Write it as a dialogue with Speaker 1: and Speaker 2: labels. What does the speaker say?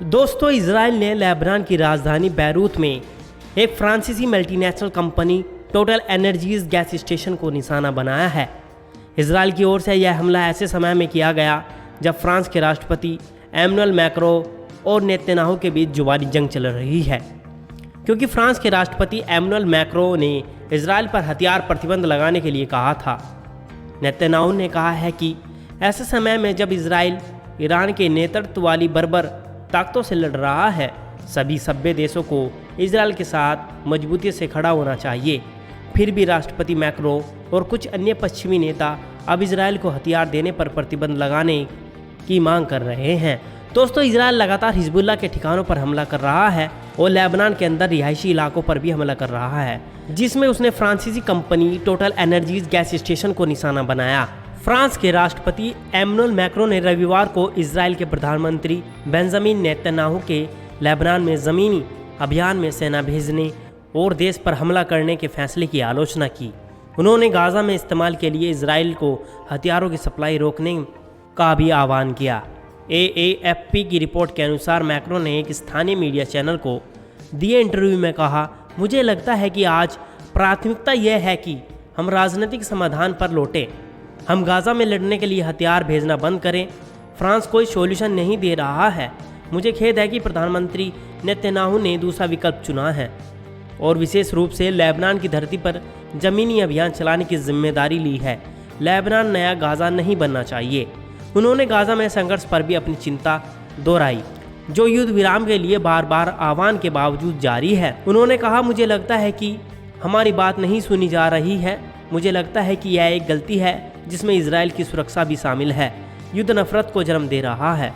Speaker 1: दोस्तों, इजराइल ने लेबनान की राजधानी बैरूत में एक फ्रांसीसी multinational company total energies gas station को निशाना बनाया है। इजराइल की ओर से यह हमला ऐसे समय में किया गया जब फ्रांस के राष्ट्रपति एमनुएल मैक्रो और नेतन्याहू के बीच जुबानी जंग चल रही है, क्योंकि फ्रांस के राष्ट्रपति एमनुएल मैक्रो ने इजराइल पर हथियार प्रतिबंध लगाने के लिए कहा था। नेतन्याहू ने कहा है कि ऐसे समय में जब इजराइल ईरान के नेतृत्व वाली बर्बर ताकतों से लड़ रहा है, सभी सभ्य देशों को इजराइल के साथ मजबूती से खड़ा होना चाहिए। फिर भी राष्ट्रपति मैक्रो और कुछ अन्य पश्चिमी नेता अब इजराइल को हथियार देने पर प्रतिबंध लगाने की मांग कर रहे हैं। दोस्तों, इजराइल लगातार हिजबुल्लाह के ठिकानों पर हमला कर रहा है और लेबनान के अंदर रिहायशी इलाकों पर भी हमला कर रहा है, जिसमें उसने फ्रांसीसी company total energies gas station को निशाना बनाया। फ्रांस के राष्ट्रपति एमनुएल मैक्रो ने रविवार को इजराइल के प्रधानमंत्री बेंजामिन नेतन्याहू के लेबनान में ज़मीनी अभियान में सेना भेजने और देश पर हमला करने के फैसले की आलोचना की। उन्होंने गाज़ा में इस्तेमाल के लिए इजराइल को हथियारों की सप्लाई रोकने का भी आह्वान किया। AAFP की रिपोर्ट के अनुसार मैक्रो ने एक स्थानीय मीडिया चैनल को दिए इंटरव्यू में कहा, मुझे लगता है कि आज प्राथमिकता यह है कि हम राजनीतिक समाधान पर लौटें। हम गाज़ा में लड़ने के लिए हथियार भेजना बंद करें। फ्रांस कोई सॉल्यूशन नहीं दे रहा है। मुझे खेद है कि प्रधानमंत्री नेतन्याहू ने दूसरा विकल्प चुना है और विशेष रूप से लेबनान की धरती पर ज़मीनी अभियान चलाने की जिम्मेदारी ली है। लेबनान नया गाज़ा नहीं बनना चाहिए। उन्होंने गाज़ा में संघर्ष पर भी अपनी चिंता दोहराई, जो युद्ध विराम के लिए बार बार आह्वान के बावजूद जारी है। उन्होंने कहा, मुझे लगता है कि हमारी बात नहीं सुनी जा रही है। मुझे लगता है कि यह एक गलती है जिसमें इजराइल की सुरक्षा भी शामिल है। युद्ध नफरत को जन्म दे रहा है।